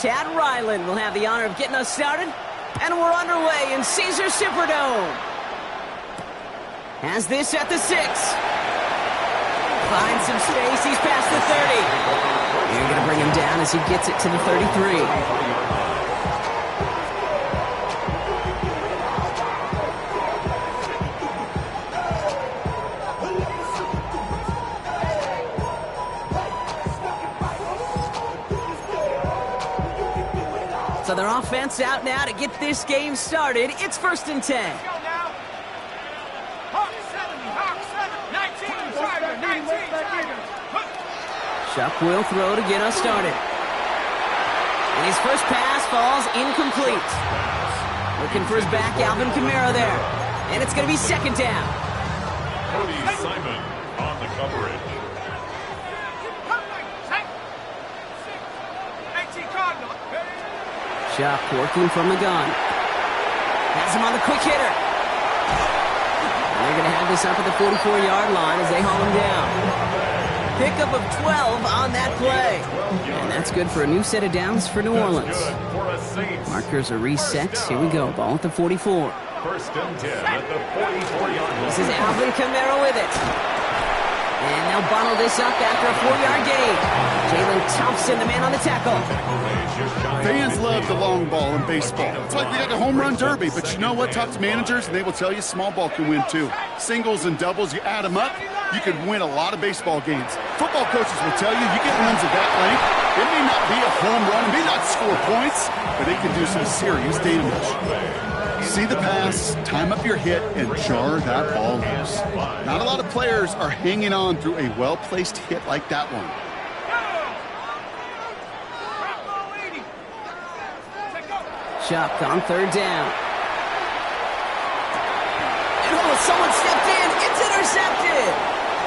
Chad Ryland will have the honor of getting us started. And we're underway in Caesars Superdome. Has this at the 6. Finds some space. He's past the 30. You're going to bring him down as he gets it to the 33. So their offense out now to get this game started. It's 1st and 10. Shuck will throw to get us started. And his first pass falls incomplete. Looking for his back, Alvin Kamara there. And it's going to be 2nd down. Cody Simon on the coverage. Shuck working from the gun. Has him on the quick hitter. And they're going to have this up at the 44-yard line as they haul him down. Pickup of 12 on that play. And that's good for a new set of downs for New Orleans. Markers are reset. Here we go. Ball at the 44. 1st and 10 at the 44-yard line. This is Alvin Kamara with it. And they'll bundle this up after a 4-yard gain. Jalen Thompson, the man on the tackle. Fans love the long ball in baseball. It's like we got the home run derby, but you know what? Talk to managers, and they will tell you small ball can win too. Singles and doubles, you add them up, you could win a lot of baseball games. Football coaches will tell you get runs of that length. It may not be a home run, it may not score points, but it can do some serious damage. See the pass, time up your hit, and jar that ball loose. Not a lot of players are hanging on through a well-placed hit like that one. Shuck on 3rd down. And someone stepped in. It's intercepted.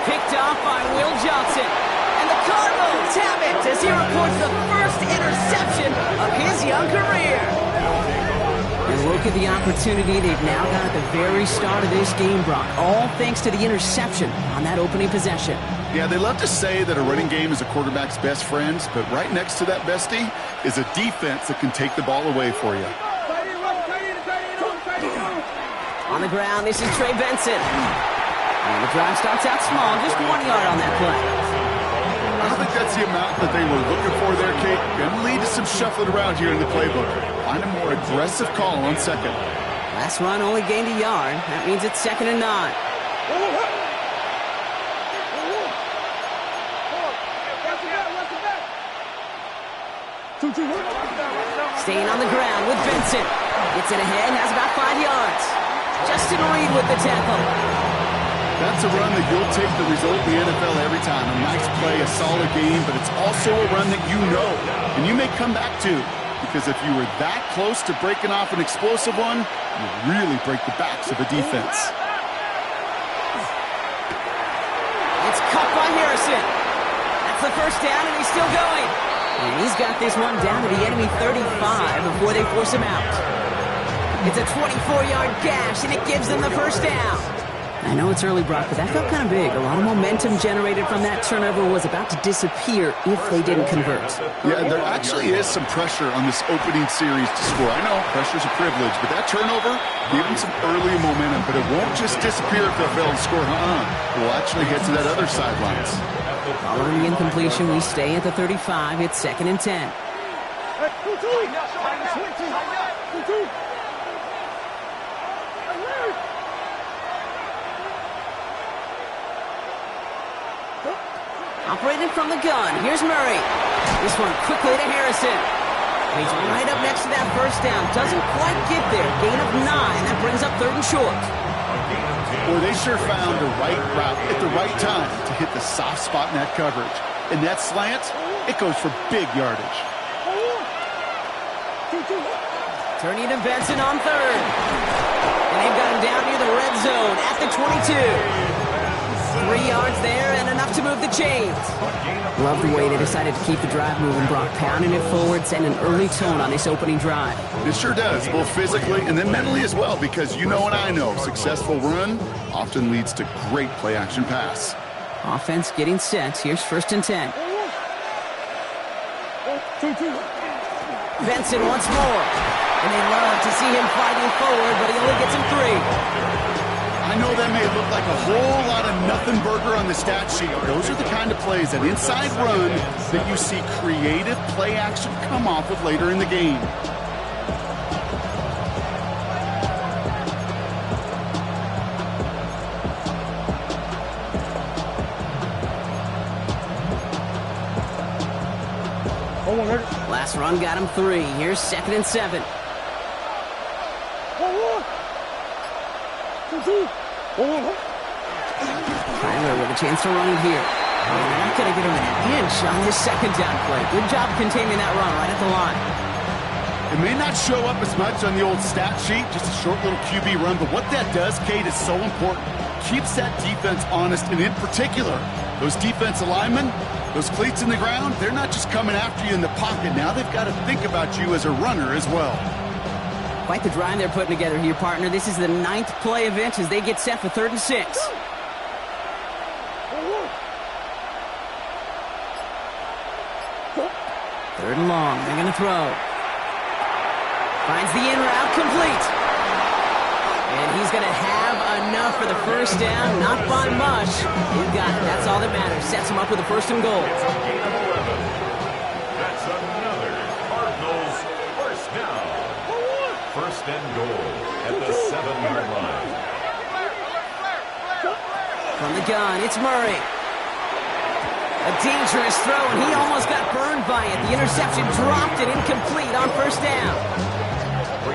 Picked off by Will Johnson. And the Cardinals have it as he reports the first interception of his young career. And look at the opportunity they've now got at the very start of this game, Brock. All thanks to the interception on that opening possession. Yeah, they love to say that a running game is a quarterback's best friend, but right next to that bestie is a defense that can take the ball away for you. On the ground, this is Trey Benson. And the drive starts out small, just 1 yard on that play. I don't think that's the amount that they were looking for there, Kate. Going to lead to some shuffling around here in the playbook. Find a more aggressive call on 2nd. Last run only gained a yard. That means it's 2nd and 9. Staying on the ground with Benson. Gets it ahead, has about 5 yards. Justin Reed with the tackle. That's a run that you'll take the result in the NFL every time. A nice play, a solid game, but it's also a run that you know and you may come back to, because if you were that close to breaking off an explosive one, you really break the backs of a defense. It's caught by Harrison. That's the 1st down, and he's still going. And he's got this one down to the enemy 35 before they force him out. It's a 24-yard gash, and it gives them the 1st down. I know it's early, Brock, but that felt kind of big. A lot of momentum generated from that turnover was about to disappear if they didn't convert. Yeah, there actually is some pressure on this opening series to score. I know pressure's a privilege, but that turnover gave them some early momentum, but it won't just disappear if they fail to score. We'll actually get to that other sidelines. Following the incompletion, we stay at the 35. It's 2nd and 10. Operating from the gun, here's Murray. This one quickly to Harrison. He's right up next to that 1st down. Doesn't quite get there. Gain of 9. That brings up 3rd and short. Boy, they sure found the right route at the right time to hit the soft spot in that coverage. And that slant, it goes for big yardage. Turning to Benson on 3rd. And they've got him down near the red zone at the 22. 3 yards there and enough to move the chains. Love the way they decided to keep the drive moving, Brock. Pounding it forward, setting an early tone on this opening drive. It sure does, both physically and then mentally as well, because you know and I know successful run often leads to great play-action pass. Offense getting set. Here's 1st and 10. Benson once more. And they love to see him fighting forward, but he only gets him 3. I know that may look like a whole lot of nothing burger on the stat sheet. Those are the kind of plays, that inside run, that you see creative play action come off of later in the game. Last run got him 3. Here's 2nd and 7. Tyler with a chance to run it here. They're not going to get him an inch on this 2nd down play. Good job containing that run right at the line. It may not show up as much on the old stat sheet, just a short little QB run, but what that does, Kate, is so important. Keeps that defense honest, and in particular, those defensive linemen, those cleats in the ground, they're not just coming after you in the pocket. Now they've got to think about you as a runner as well. Quite the drive they're putting together here, partner. This is the 9th play of inch as they get set for 3rd and 6. Third and long. They're going to throw. Finds the in route, complete. And he's going to have enough for the first down. Not by much. He's got it. That's all that matters. Sets him up with a 1st and goal. It's a gain of 11. That's another Cardinals first down. 1st and goal at the 7-yard line. From the gun, it's Murray. A dangerous throw, and he almost got burned by it. The interception dropped it incomplete on 1st down.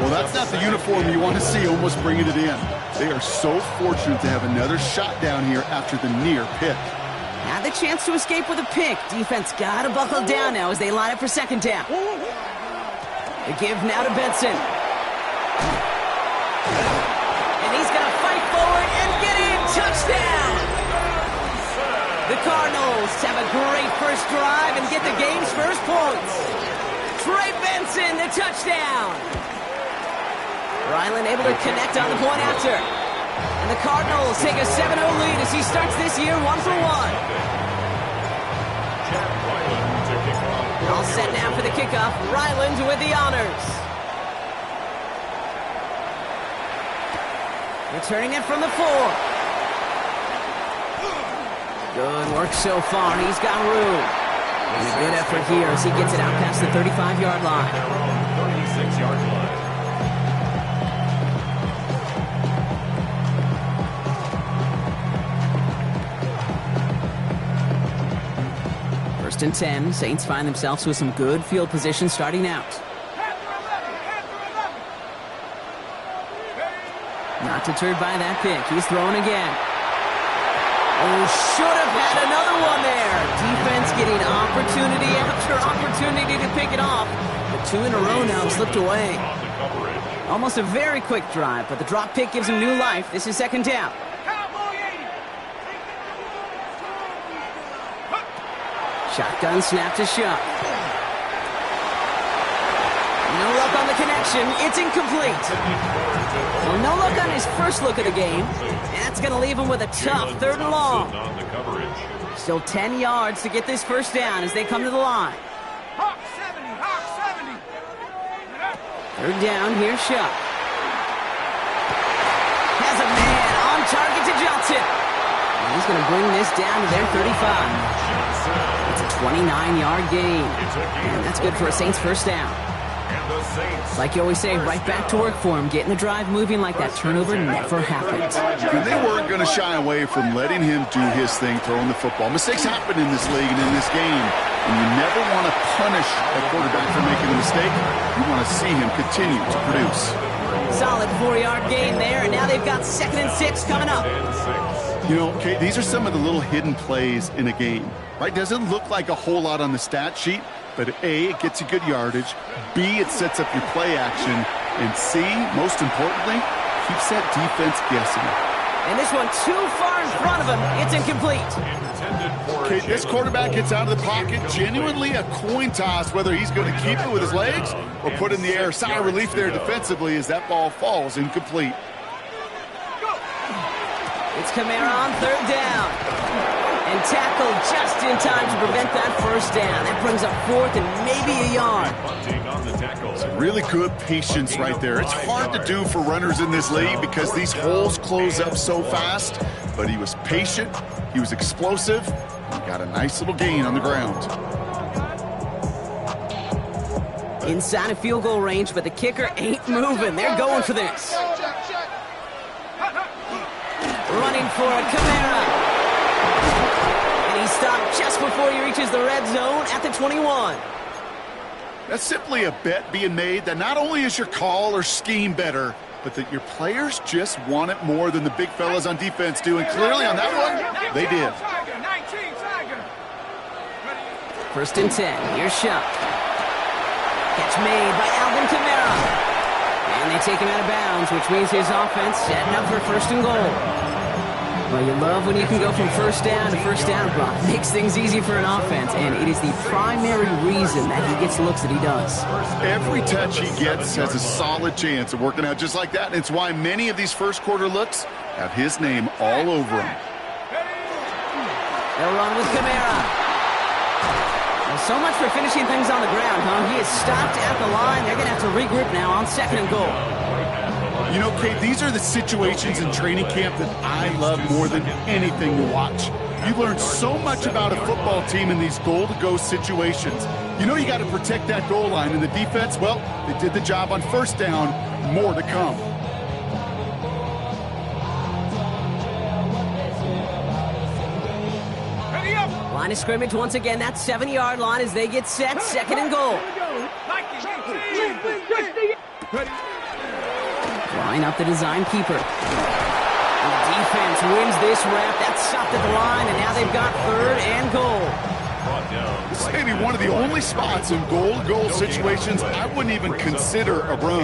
Well, that's not the uniform you want to see almost bringing it in. They are so fortunate to have another shot down here after the near pick. Had the chance to escape with a pick. Defense got to buckle down now as they line up for 2nd down. The give now to Benson. And he's going to fight forward and get in. Touchdown! The Cardinals have a great first drive and get the game's first points. Trey Benson, the touchdown. Ryland able to connect on the point after. And the Cardinals take a 7-0 lead as he starts this year 1 for 1. All set now for the kickoff. Ryland with the honors. Returning it from the 4. Good work so far. He's got room. And a good effort here as he gets it out past the 35-yard line. 36-yard line. 1st and 10. Saints find themselves with some good field position starting out. Not deterred by that pick. He's throwing again. Oh, should have had another one there. Defense getting opportunity after opportunity to pick it off. But 2 in a row now slipped away. Almost a very quick drive, but the drop pick gives him new life. This is 2nd down. Shotgun snap to Shuck. No luck on the connection. It's incomplete. Well, no luck on his first look of the game. That's going to leave him with a tough 3rd and long. Still 10 yards to get this first down as they come to the line. 3rd down, here's Shuck. Has a man on target to Johnson. And he's going to bring this down to their 35. It's a 29-yard gain. And that's good for a Saints first down. Like you always say, right back to work for him. Getting the drive moving like that turnover never happened. And they weren't going to shy away from letting him do his thing, throwing the football. Mistakes happen in this league and in this game. And you never want to punish a quarterback for making a mistake. You want to see him continue to produce. Solid 4-yard gain there, and now they've got 2nd and 6 coming up. You know, Kate, these are some of the little hidden plays in a game, right? Doesn't look like a whole lot on the stat sheet, but A, it gets you good yardage, B, it sets up your play action, and C, most importantly, keeps that defense guessing. And this one too far in front of him. It's incomplete. Okay, this quarterback gets out of the pocket. Genuinely a coin toss whether he's going to keep it with his legs or put in the air. Sigh of relief there defensively as that ball falls incomplete. It's Kamara on 3rd down. And tackled just in time to prevent that first down. That brings up 4th and maybe a yard. Punting on the tackle. Really good patience right there. It's hard to do for runners in this league because these holes close up so fast. But he was patient, he was explosive, he got a nice little gain on the ground. Inside of field goal range, but the kicker ain't moving. They're going for this. Running for it, Kamara. And he stopped just before he reaches the red zone at the 21. That's simply a bet being made that not only is your call or scheme better, but that your players just want it more than the big fellas on defense do. And clearly on that one, they did. 1st and 10. Here's Shuck. Catch made by Alvin Kamara. And they take him out of bounds, which means his offense setting up for 1st and goal. Well, you love when you can go from first down to first down, Brock. Makes things easy for an offense, and it is the primary reason that he gets the looks that he does. Every touch he gets has a solid chance of working out just like that, and it's why many of these first quarter looks have his name all over them. They'll run with Kamara. Well, so much for finishing things on the ground, huh? He is stopped at the line. They're going to have to regroup now on 2nd and goal. You know, Kate, these are the situations in training camp that I love more than anything to watch. You learn so much about a football team in these goal-to-go situations. You know you got to protect that goal line, and the defense, well, they did the job on first down. More to come. Line of scrimmage once again, that 7-yard line as they get set, 2nd and goal. Line up the design keeper. And the defense wins this rep. That's stopped at the line, and now they've got 3rd and goal. This may be one of the only spots in goal-to-goal situations I wouldn't even consider a run.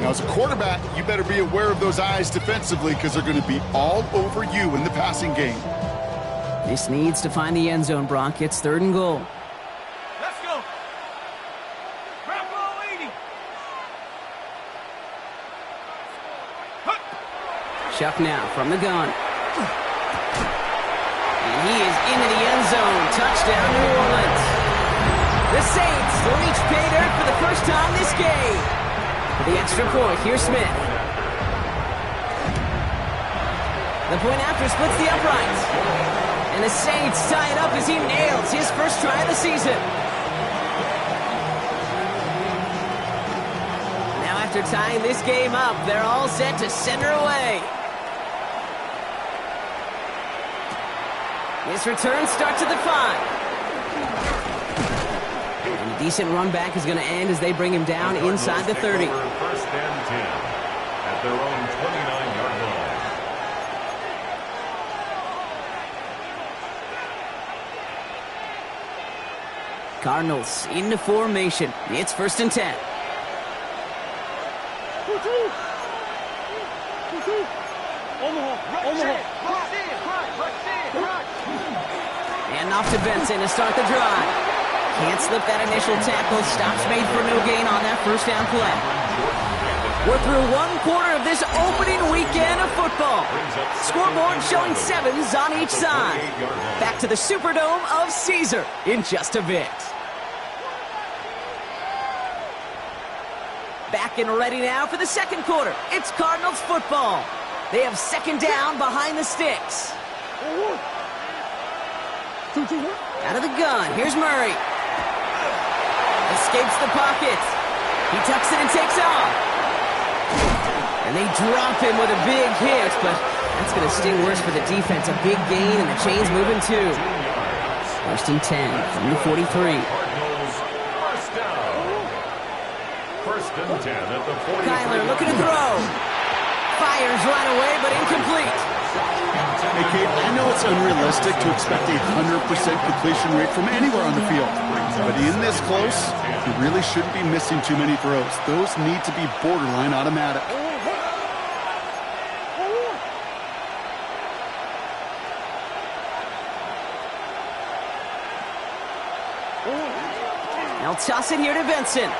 Now, as a quarterback, you better be aware of those eyes defensively because they're going to be all over you in the passing game. This needs to find the end zone, Brock. It's 3rd and goal. Let's go. Grab ball 80. Chuck now from the gun. And he is into the end zone. Touchdown, New Orleans. The Saints reach pay dirt for the first time this game. For the extra point, here's Smith. The point after splits the uprights. And the Saints tie it up as he nails his first try of the season. Now after tying this game up, they're all set to send her away. This return starts at the 5. And a decent run back is going to end as they bring him down inside the 30. 1st and 10 at their own 29-yard line. Cardinals into formation. It's 1st and 10. And off to Benson to start the drive. Can't slip that initial tackle. Stops made for no gain on that first down play. We're through 1 quarter of this opening weekend of football. Scoreboard showing 7s on each side. Back to the Superdome of Caesar in just a bit. Back and ready now for the 2nd quarter. It's Cardinals football. They have 2nd down behind the sticks. Out of the gun, here's Murray. Escapes the pocket. He tucks it and takes off. And they drop him with a big hit, but that's going to sting worse for the defense. A big gain, and the chain's moving too. 1st and 10 from the 43. First and 10 at the 43. Kyler looking to throw. Fires right away, but incomplete. Hey, Kate, I know it's unrealistic to expect a 100% completion rate from anywhere on the field. But in this close, you really shouldn't be missing too many throws. Those need to be borderline automatic. They'll toss it here to Benson.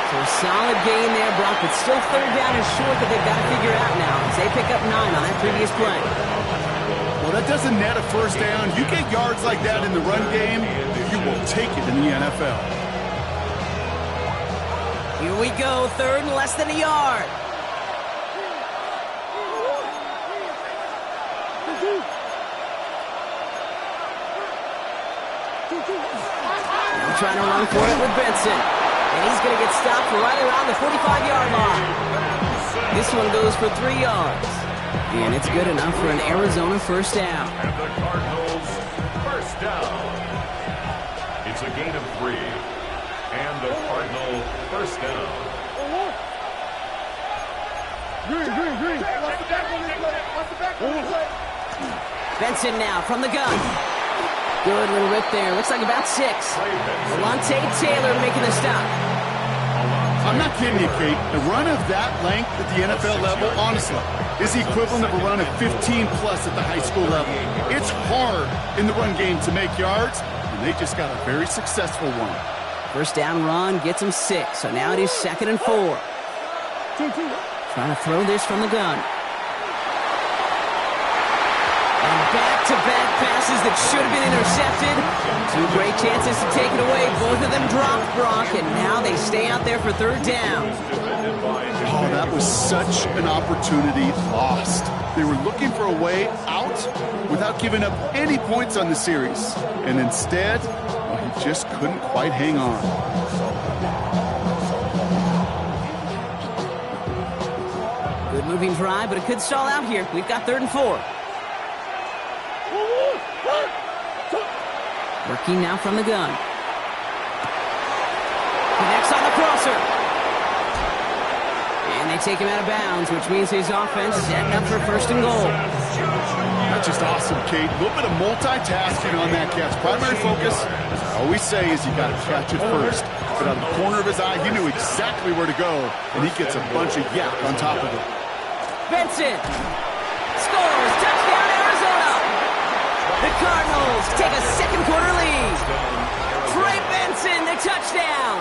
So a solid gain there, Brock, but still 3rd down and short that they've got to figure out now as they pick up 9 on that previous play. Well, that doesn't net a first down. You get yards like that in the run game, you will take it in the NFL. Here we go, third and less than a yard. Now trying to run for it with Benson. And he's going to get stopped right around the 45-yard line. This one goes for 3 yards. And it's good enough for an Arizona first down. And the Cardinals first down. It's a gain of 3. And the Cardinal first down. Benson now from the gun. Good little rip there. Looks like about 6. Alontae Taylor making the stop. I'm not kidding you, Kate. A run of that length at the NFL level, honestly, is the equivalent of a run of 15-plus at the high school level. It's hard in the run game to make yards, and they just got a very successful one. First down run gets him 6, so now it is 2nd and 4. Trying to throw this from the gun. And back-to-back passes that should have been intercepted. 2 great chances to take it away. Both of them dropped, Brock, and now they stay out there for 3rd down. Oh, that was such an opportunity lost. They were looking for a way out without giving up any points on the series. And instead, well, he just couldn't quite hang on. Good moving drive, but it could stall out here. We've got 3rd and 4. Working now from the gun. Connects on the crosser. And they take him out of bounds, which means his offense is setting up for 1st and goal. That's just awesome, Kate. A little bit of multitasking on that catch. Primary focus, as I always say, is you got to catch it first. But out of the corner of his eye, he knew exactly where to go, and he gets a bunch of yak on top of it. Benson scores. Touchdown, Arizona. The Cardinals take a 2nd quarter lead. Trey Benson, the touchdown.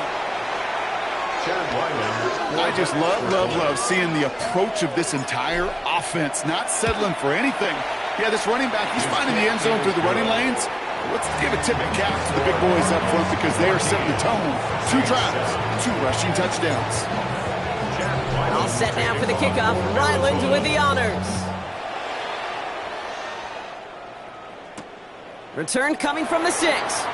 I just love seeing the approach of this entire offense, not settling for anything. Yeah, this running back, he's finding the end zone through the running lanes. Let's give a tip and cap to the big boys up front because they are setting the tone. 2 drives, 2 rushing touchdowns. All set now for the kickoff. Ryland with the honors. Return coming from the 6.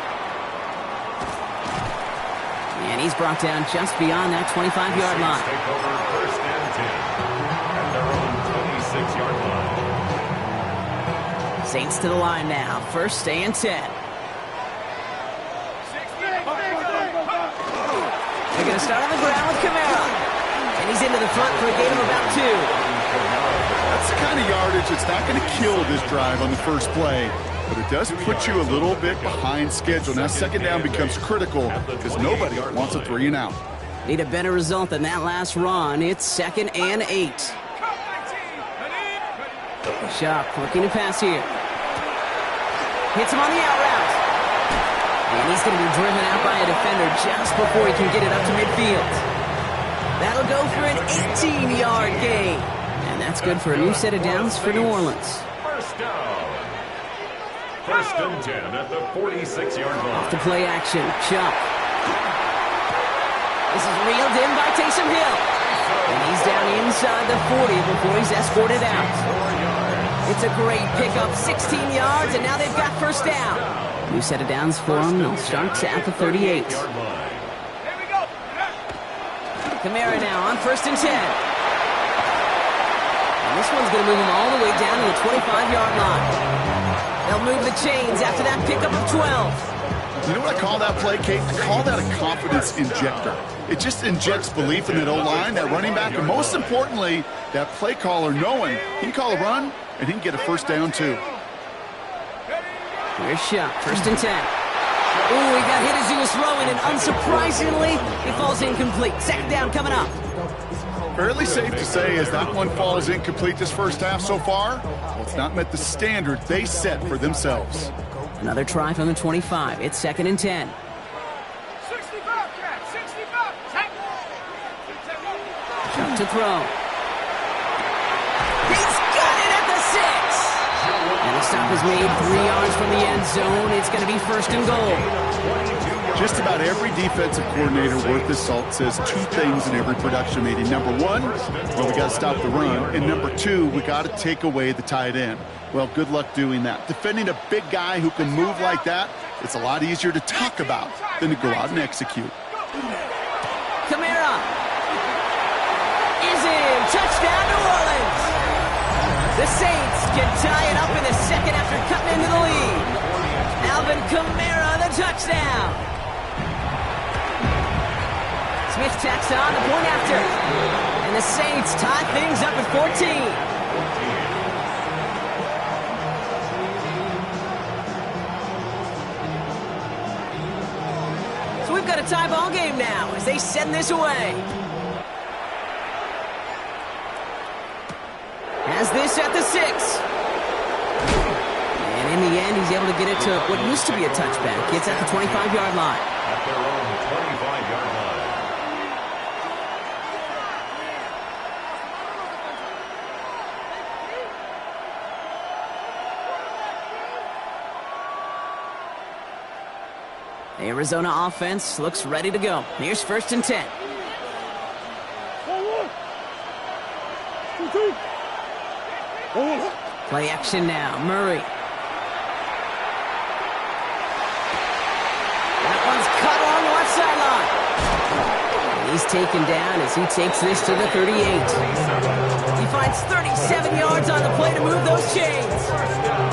And he's brought down just beyond that 25-yard line. Take over 1st and 10 at their own 26-yard line. Saints to the line now. 1st and 10. They're going to start on the ground with Kamara. And he's into the front for a gain of about 2. That's the kind of yardage that's not going to kill this drive on the first play. But it does put you a little bit behind schedule. Now 2nd down becomes critical because nobody wants a 3 and out. Need a better result than that last run. It's 2nd and 8. Sharp looking to pass here. Hits him on the out route. And he's going to be driven out by a defender just before he can get it up to midfield. That'll go for an 18-yard gain. And that's good for a new set of downs for New Orleans. First down. 1st and 10 at the 46-yard line. Off to play action. Chuck. This is reeled in by Taysom Hill. And he's down inside the 40 before he's escorted out. It's a great pickup. 16 yards, and now they've got 1st down. New set of downs for them. They'll start at the 38. Kamara now on 1st and 10. And this one's going to move him all the way down to the 25-yard line. They'll move the chains after that pickup of 12. You know what I call that play, Kate? I call that a confidence injector. It just injects belief in that O-line, that running back, and most importantly, that play caller knowing he can call a run and he can get a 1st down too. Here's shot, 1st and 10. Ooh, he got hit as he was throwing, and unsurprisingly, he falls incomplete. 2nd down coming up. Fairly safe to say as that one falls incomplete this first half so far, well, it's not met the standard they set for themselves. Another try from the 25. It's 2nd and 10. 65, Jack, 65. Chuck to throw. He's got it at the 6. And The stop is made 3 yards from the end zone. It's going to be first and goal. Just about every defensive coordinator worth his salt says 2 things in every production meeting. Number 1, well, we got to stop the run. And number 2, we got to take away the tight end. Well, good luck doing that. Defending a big guy who can move like that, it's a lot easier to talk about than to go out and execute. Kamara is in. Touchdown, New Orleans. The Saints can tie it up in the second after cutting into the lead. Alvin Kamara, the touchdown. Smith tacks on the point after. And the Saints tie things up at 14. So we've got a tie ball game now as they send this away. Has this at the 6. And in the end, he's able to get it to what used to be a touchback. It's at the 25-yard line. At their own 25-yard line. The Arizona offense looks ready to go. Here's first and 10. Play action now. Murray. That one's cut along the left sideline. And he's taken down as he takes this to the 38. He finds 37 yards on the play to move those chains.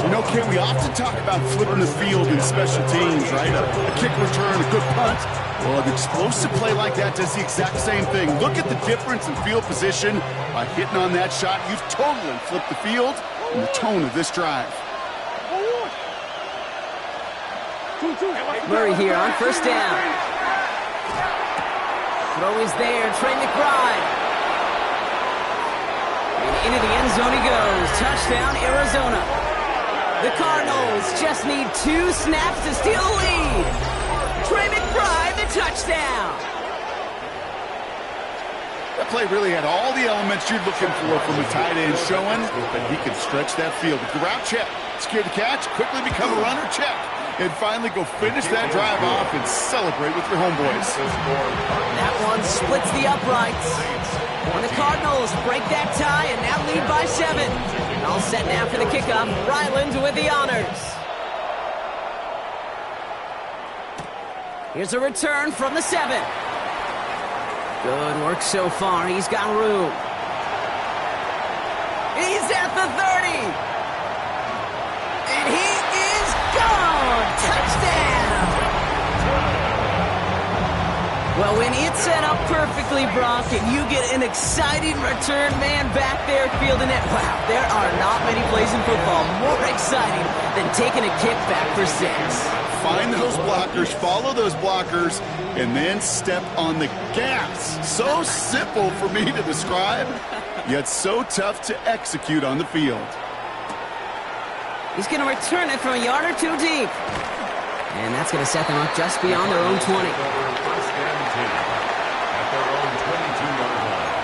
You know, Ken, we often talk about flipping the field in special teams, right? A kick return, a good punt. Well, an explosive play like that does the exact same thing. Look at the difference in field position. By hitting on that shot, you've totally flipped the field and the tone of this drive. Murray here on first down. Throw is there. Trey McBride. And into the end zone he goes. Touchdown, Arizona. The Cardinals just need 2 snaps to steal the lead. Trey McBride, the touchdown. That play really had all the elements you're looking for from a tight end, showing that he can stretch that field. With the route check, secure the catch, quickly become a runner, check. And finally go finish that drive off and celebrate with your homeboys. That one splits the uprights. And the Cardinals break that tie and now lead by 7. All set now for the kickoff. Ryland with the honors. Here's a return from the 7. Good work so far. He's got room. He's at the 30. And he is gone. Touchdown. Well, when it's set up perfectly, Brock, and you get an exciting return man back there fielding it, wow, there are not many plays in football more exciting than taking a kick back for 6. Find those blockers, follow those blockers, and then step on the gas. So simple for me to describe, yet so tough to execute on the field. He's going to return it from a yard or 2 deep. And that's going to set them up just beyond their own 20. First and 10 at their own 22-yard line.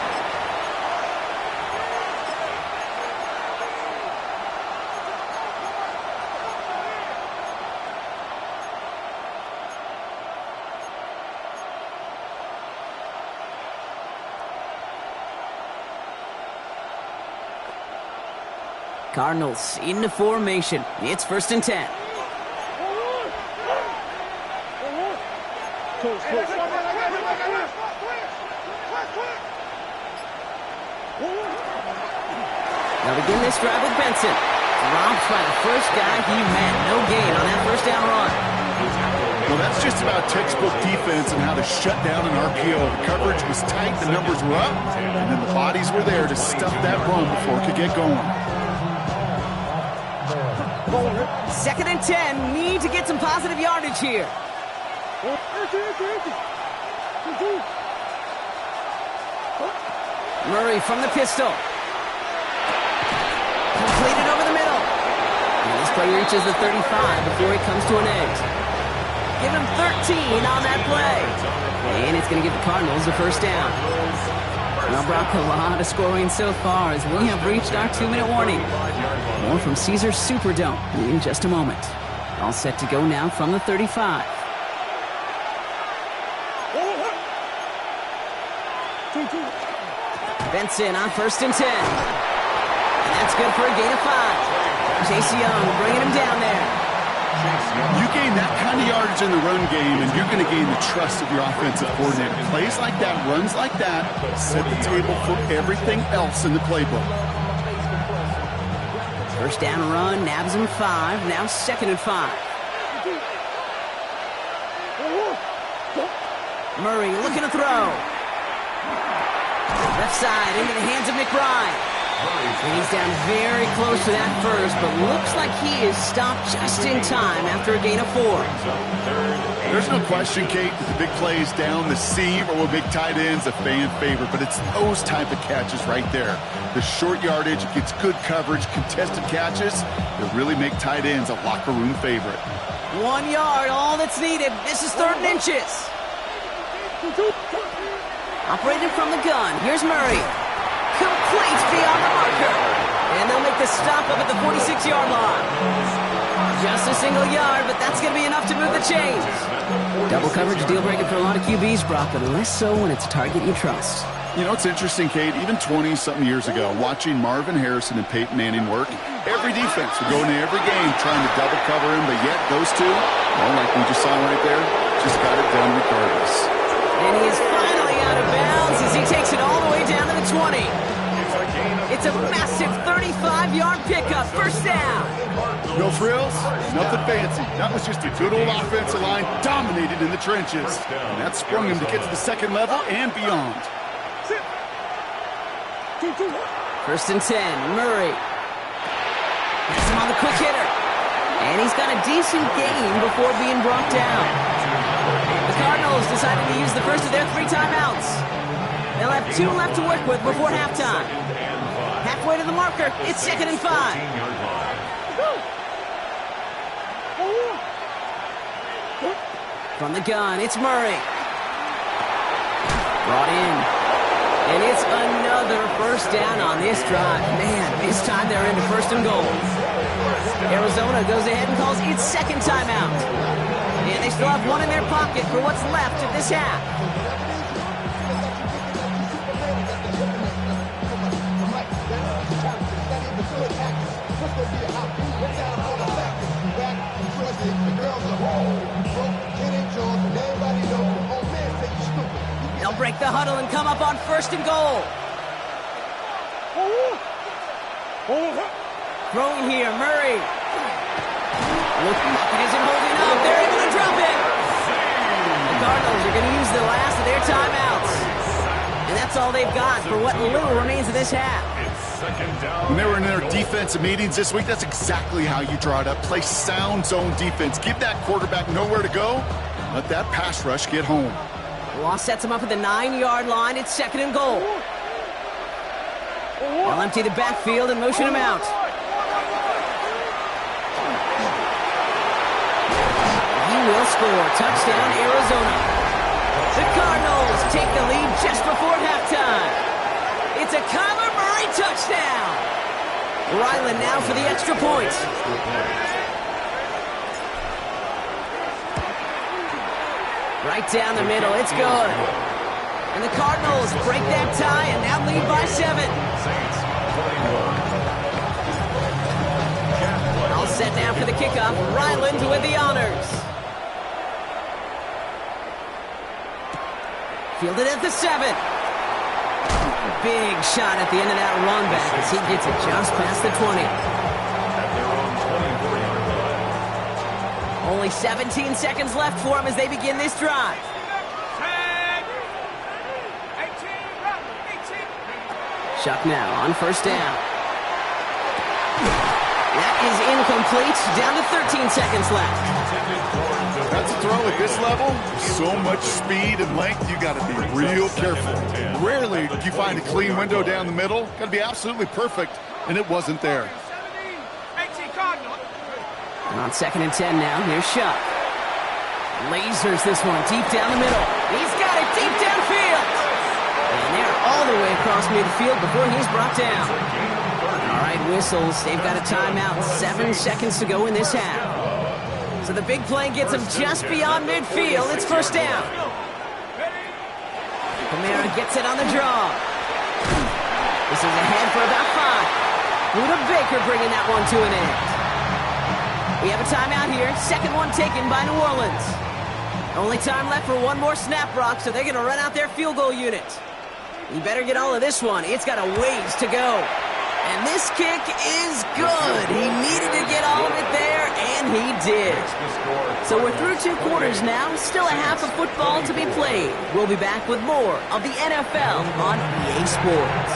Cardinals into formation. It's first and 10. Now begin this drive with Benson. Dropped by the first guy he met. No gain on that first down run. Well, that's just about textbook defense and how to shut down an RPO. The coverage was tight, the numbers were up, and then the bodies were there to stuff that run before it could get going. Second and 10. Need to get some positive yardage here. Murray from the pistol. Completed over the middle. And this play reaches the 35 before it comes to an end. Give him 13 on that play. And it's going to give the Cardinals a first down. Well, Brock, a lot of scoring so far as we have reached our 2-minute warning. More from Caesars Superdome in just a moment. All set to go now from the 35. Benson on 1st and 10. And that's good for a gain of 5. Chase Young bringing him down there. You gain that kind of yardage in the run game, and you're going to gain the trust of your offensive coordinator. Plays like that, runs like that, set the table for everything else in the playbook. First down run, nabs him 5. Now 2nd and 5. Murray looking to throw. Left side into the hands of McBride. And he's down very close to that first, but looks like he is stopped just in time after a gain of 4. There's no question, Kate, that the big plays down the seam or with big tight ends a fan favorite, but it's those type of catches right there. The short yardage, gets good coverage, contested catches that really make tight ends a locker room favorite. 1 yard, all that's needed. This is 3rd and inches. Operated from the gun. Here's Murray. Complete beyond the marker. And they'll make the stop up at the 46-yard line. Just a single yard, but that's going to be enough to move the chains. Double coverage deal breaker for a lot of QBs, Brock, but less so when it's a target you trust. You know, it's interesting, Kate, even 20-something years ago, watching Marvin Harrison and Peyton Manning work, every defense would go into every game trying to double cover him, but yet those two, well, like we just saw right there, just got it done regardless. And he is finally out of bounds as he takes it all the way down to the 20. It's a massive 35-yard pickup, 1st down. No frills, nothing fancy. That was just a good old offensive line dominated in the trenches. And that sprung him to get to the 2nd level and beyond. 1st and 10, Murray. Has him on the quick hitter. And he's got a decent gain before being brought down. The Cardinals decided to use the first of their 3 timeouts. They'll have 2 left to work with before halftime. Halfway to the marker, it's 2nd and 5. From the gun, it's Murray. Brought in. And it's another 1st down on this drive. Man, this time they're into 1st and goal. Arizona goes ahead and calls its 2nd timeout. And they still have 1 in their pocket for what's left of this half. They'll break the huddle and come up on 1st and goal. Throwing here, Murray. Looking like it isn't holding up. They're able to drop it. The Cardinals are going to use the last of their timeouts. And that's all they've got for what little remains of this half. When they were in their defensive meetings this week, that's exactly how you draw it up. Play sound zone defense. Give that quarterback nowhere to go. Let that pass rush get home. Law sets him up at the 9-yard line. It's 2nd and goal. They'll empty the backfield and motion him out. He will score. Touchdown, Arizona. The Cardinals take the lead just before halftime. It's a Kyler Murray touchdown. Ryland now for the extra point. Right down the middle. It's good. And the Cardinals break that tie and now lead by 7. All set now for the kickoff. Ryland with the honors. Fielded at the 7. Big shot at the end of that run back as he gets it just past the 20. Only 17 seconds left for him as they begin this drive. 10, 18. Chuck now on 1st down. That is incomplete. Down to 13 seconds left. That's a throw at this level. So much speed and length, you got to be real careful. Rarely do you find a clean window down the middle. Got to be absolutely perfect, and it wasn't there. 18 Cardinals. And on 2nd and 10 now, here's Chuck. Lasers this one deep down the middle. He's got it deep downfield. And they're all all the way across midfield before he's brought down. All right, whistles. They've got a timeout. 7 seconds to go in this half. So the big play gets him just beyond midfield. It's first down. Kamara gets it on the draw. This is ahead for about 5. Buda Baker bringing that one to an end. We have a timeout here. Second one taken by New Orleans. Only time left for one more snap, Brock, so they're going to run out their field goal unit. You better get all of this one. It's got a ways to go. And this kick is good. He needed to get all of it there, and he did. So we're through 2 quarters now. Still a half of football to be played. We'll be back with more of the NFL on EA Sports.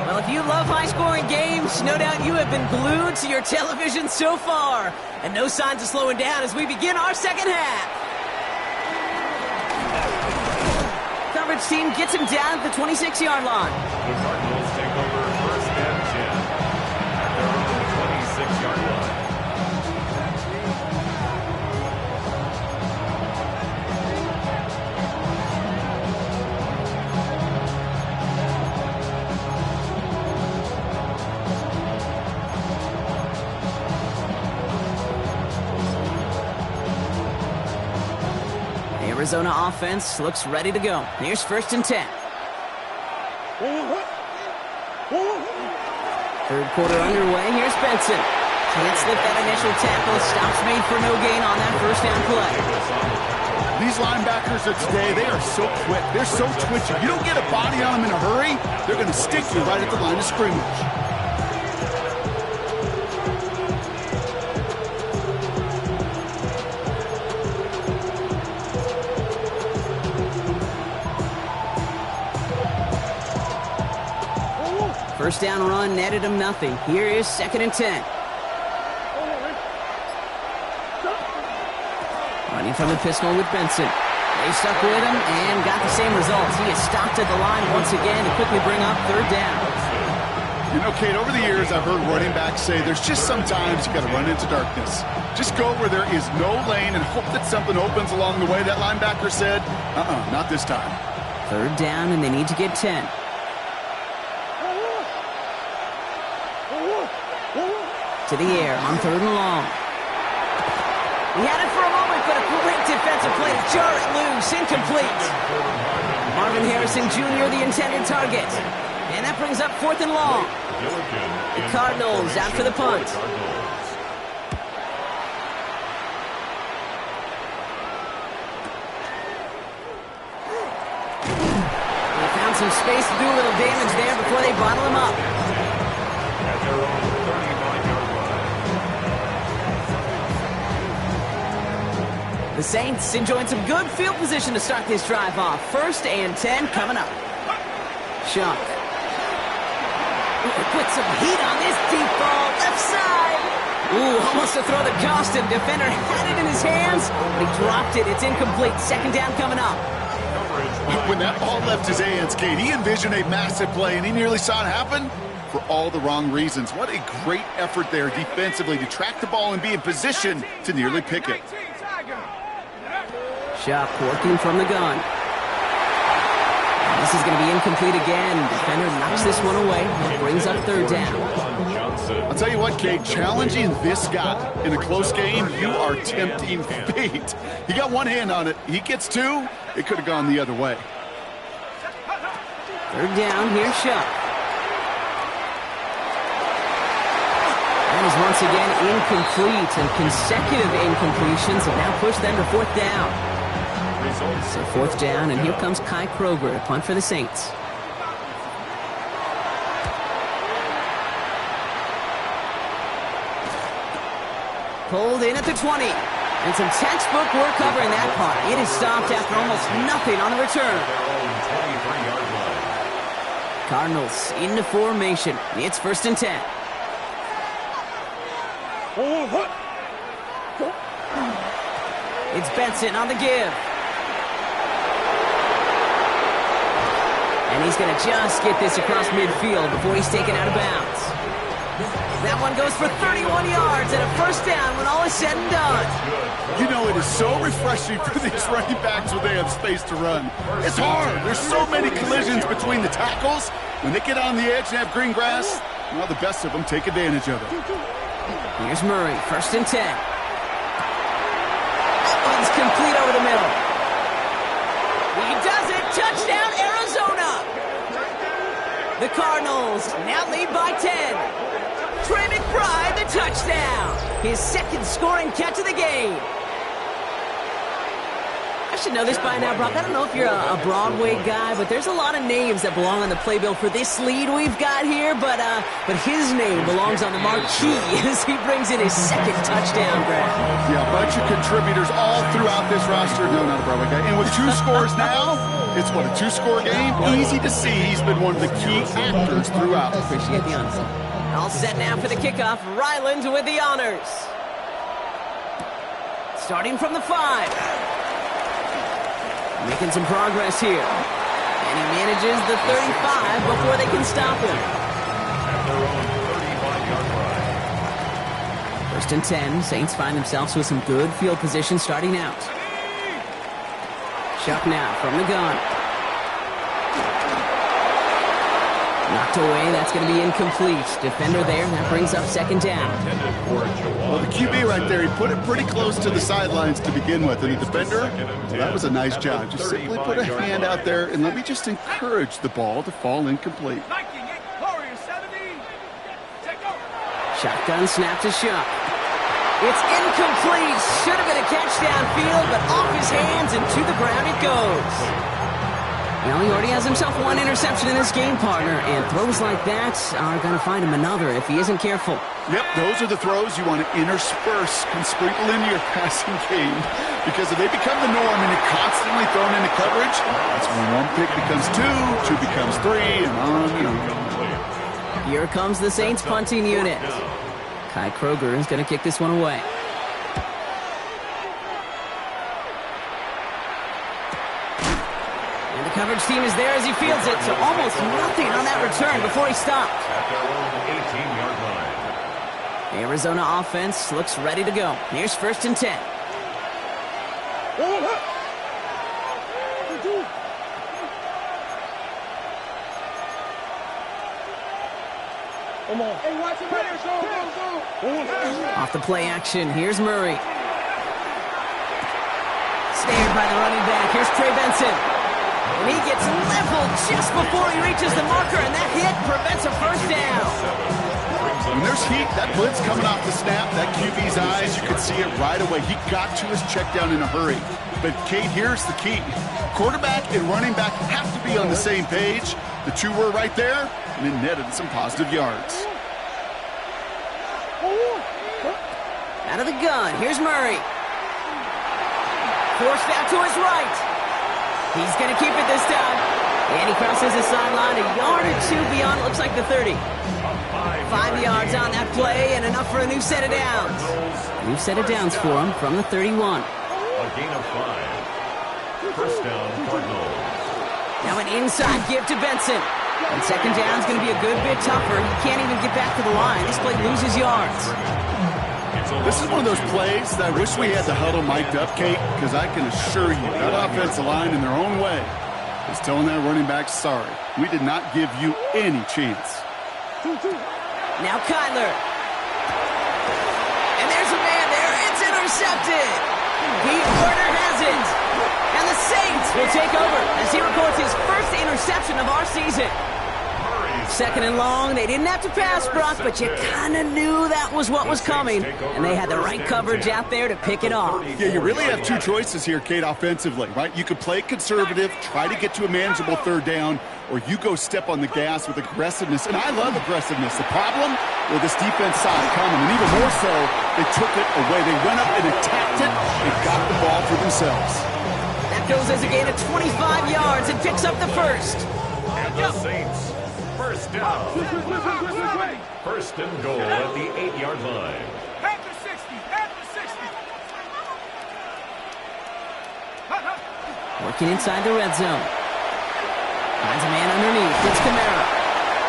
Well, if you love high-scoring games, no doubt you have been glued to your television so far. And no signs of slowing down as we begin our second half. Coverage team gets him down at the 26-yard line. The Cardinals take over first and 10 at their own 26-yard line. Arizona offense looks ready to go. Here's first and 10. Third quarter underway. Here's Benson. Can't slip that initial tackle. Stops made for no gain on that first down play. These linebackers of today, they are so quick. They're so twitchy. You don't get a body on them in a hurry, they're going to stick you right at the line of scrimmage. First down run netted him nothing. Here is second and 10. Running from the pistol with Benson. They stuck with him and got the same results. He is stopped at the line once again to quickly bring up third down. You know, Kate, over the years, I've heard running backs say there's just sometimes you got to run into darkness. Just go where there is no lane and hope that something opens along the way. That linebacker said, not this time. Third down, and they need to get 10. To the air on third and long. He had it for a moment, but a great defensive play to jar it loose. Incomplete. Marvin Harrison Jr., the intended target. And that brings up fourth and long. The Cardinals out for the punt. They found some space to do a little damage there before they bottle him up. At their own 35-yard line. The Saints enjoying some good field position to start this drive off. First and 10 coming up. Shock. Put some heat on this deep ball. Left side. Ooh, almost a throw that cost him. Defender had it in his hands, but he dropped it. It's incomplete. Second down coming up. When that ball left his hands, Kate, he envisioned a massive play, and he nearly saw it happen for all the wrong reasons. What a great effort there defensively to track the ball and be in position to nearly pick it. Shock working from the gun. This is going to be incomplete again. Defender knocks this one away and brings up third down. I'll tell you what, Kate, challenging this guy in a close game, you are tempting fate. He got one hand on it. He gets two. It could have gone the other way. Third down, here's Shock. That is once again incomplete, and consecutive incompletions have now pushed them to fourth down. So fourth down, and here comes Kai Kroger to punt for the Saints. Pulled in at the 20. And some textbook work covering that part. It is stopped after almost nothing on the return. Cardinals into formation. It's first and 10. It's Benson on the give. And he's going to just get this across midfield before he's taken out of bounds. That one goes for 31 yards and a first down when all is said and done. You know, it is so refreshing for these running backs when they have space to run. It's hard. There's so many collisions between the tackles. When they get on the edge and have green grass, well, the best of them take advantage of it. Here's Murray, 1st and 10. That one's complete over the middle. He does it. Touchdown, Arizona. The Cardinals now lead by 10. Trey McBride, the touchdown. His 2nd scoring catch of the game. I should know this by now, Brock. I don't know if you're a Broadway guy, but there's a lot of names that belong on the playbill for this lead we've got here. But his name belongs on the marquee as he brings in his 2nd touchdown grab. Yeah, a bunch of contributors all throughout this roster. No, not a Broadway guy. And with 2 scores now, it's what, a 2-score game? Easy to see he's been one of the key actors throughout. Appreciate the honesty. All set now for the kickoff. Ryland with the honors. Starting from the 5. Making some progress here. And he manages the 35 before they can stop him. At their own 35-yard line. 1st and 10. Saints find themselves with some good field position starting out. Chuck now from the gun. Knocked away. That's going to be incomplete. Defender there. That brings up 2nd down. Well, the QB right there, he put it pretty close to the sidelines to begin with. And the defender, well, that was a nice job. Just simply put a hand out there and let me just encourage the ball to fall incomplete. Shotgun snap to Shuck. It's incomplete. Should have been a catch downfield, but off his hands and to the ground it goes. Well, he already has himself 1 interception in this game, partner, and throws like that are going to find him another if he isn't careful. Yep, those are the throws you want to intersperse and sprinkle into your passing game, because if they become the norm and you're constantly thrown into coverage, that's when 1 pick becomes 2, 2 becomes 3, and on and on. Here comes the Saints punting unit. Kai Kroger is going to kick this one away. And the coverage team is there as he fields it, so almost nothing on that return before he stopped. At their own 18-yard line. The Arizona offense looks ready to go. Here's 1st and 10. Off the play action, here's Murray. Snared by the running back, here's Trey Benson. And he gets leveled just before he reaches the marker, and that hit prevents a first down. When there's heat, that blitz coming off the snap, that QB's eyes, you could see it right away. He got to his check down in a hurry. But, Kate, here's the key. Quarterback and running back have to be on the same page. The 2 were right there, and it netted some positive yards. Out of the gun, here's Murray. Forced out to his right. He's going to keep it this time. And he crosses the sideline a yard or 2 beyond, looks like the 30. 5 yards on that play and enough for a new set of downs. New set of downs for him from the 31. A gain of 5. First down, Cardinals. Now an inside give to Benson. And 2nd down is going to be a good bit tougher. He can't even get back to the line. This play loses yards. This is one of those plays that I wish we had the huddle mic'd up, Kate, because I can assure you that offensive line in their own way is telling that running back, sorry, we did not give you any chance. Now Kyler. And there's a man there. It's intercepted. Pete Werner has it. And the Saints will take over as he records his first interception of our season. 2nd and long. They didn't have to pass, Brock, but you kind of knew that was what was coming. And they had the right coverage out there to pick it off. Yeah, you really have 2 choices here, Kate, offensively, right? You could play conservative, try to get to a manageable 3rd down, or you go step on the gas with aggressiveness. And I love aggressiveness. The problem, well, this defense saw it coming, and even more so, they took it away. They went up and attacked it and got the ball for themselves. That goes as a gain of 25 yards and picks up the first. And the Saints, first down. 1st and goal at the 8-yard line. At the 60, at the 60. Working inside the red zone. Finds a man underneath. It's Kamara.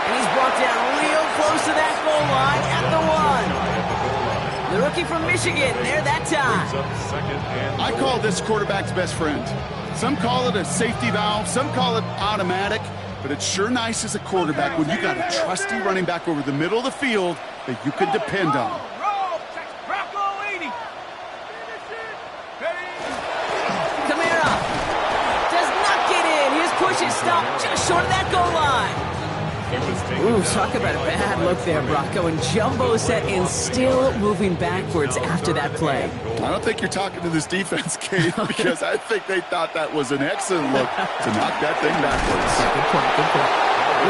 And he's brought down real close to that goal line at the 1. The rookie from Michigan, there that time. I call this quarterback's best friend. Some call it a safety valve, some call it automatic, but it's sure nice as a quarterback when you got a trusty running back over the middle of the field that you can depend on. Kamara does not get in. His push is stopped just short of that goal line. Ooh, talk about a bad look there, Brocco. And jumbo set and still moving backwards after that play. I don't think you're talking to this defense, Kate, because I think they thought that was an excellent look to knock that thing backwards. Good point.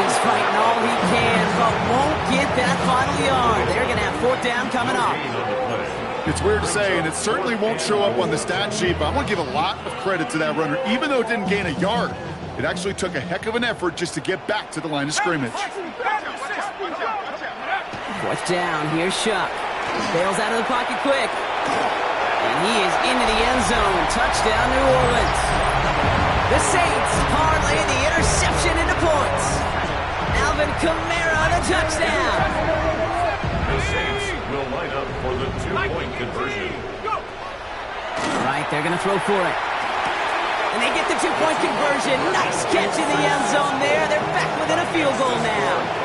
He's fighting all he can, but won't get that final yard. They're going to have 4th down coming up. It's weird to say, and it certainly won't show up on the stat sheet, but I want to give a lot of credit to that runner. Even though it didn't gain a yard, it actually took a heck of an effort just to get back to the line of scrimmage. 4th down, here's Shuck. Bails out of the pocket quick. And he is into the end zone. Touchdown, New Orleans. The Saints parlay the interception into points. Alvin Kamara, the touchdown. The Saints will line up for the 2-point conversion. All right, they're going to throw for it. And they get the 2-point conversion. Nice catch in the end zone there. They're back within a field goal now.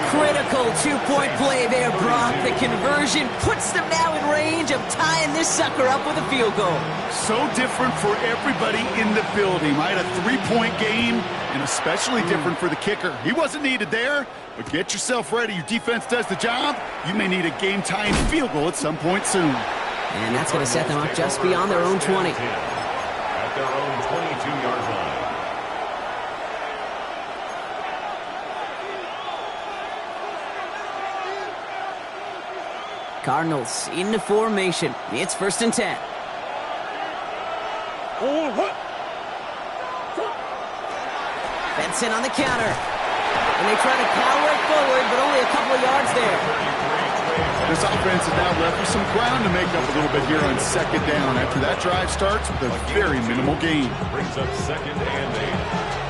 Critical 2-point play there, Brock. The conversion puts them now in range of tying this sucker up with a field goal. So different for everybody in the building, right? A 3-point game, and especially different for the kicker. He wasn't needed there, but get yourself ready. Your defense does the job. You may need a game-tying field goal at some point soon. And that's going to set them up just beyond their own 20. At their own 22-yard line. Cardinals into formation. It's 1st and 10. Benson on the counter. And they try to power it forward, but only a couple of yards there. This offense has now left you some ground to make up a little bit here on 2nd down. After that drive starts with a very minimal gain. Brings up 2nd and 8.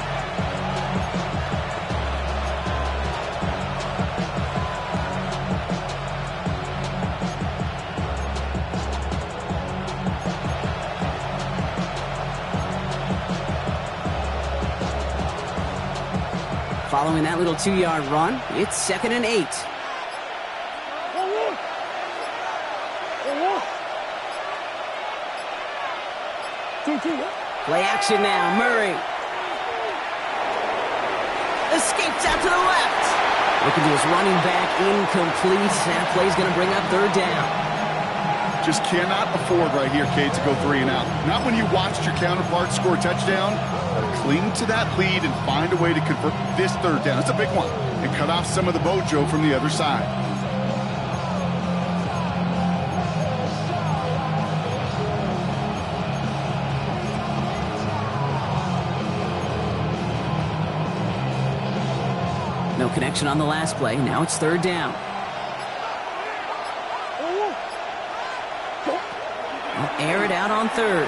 Following that little 2-yard run, it's 2nd and 8. Play action now, Murray. Escapes out to the left. Looking to his running back, incomplete. That play's going to bring up 3rd down. Just cannot afford right here, Kate, to go 3 and out. Not when you watched your counterpart score a touchdown. Cling to that lead and find a way to convert this 3rd down. It's a big one. And cut off some of the mojo from the other side. No connection on the last play. Now it's 3rd down. They'll air it out on 3rd.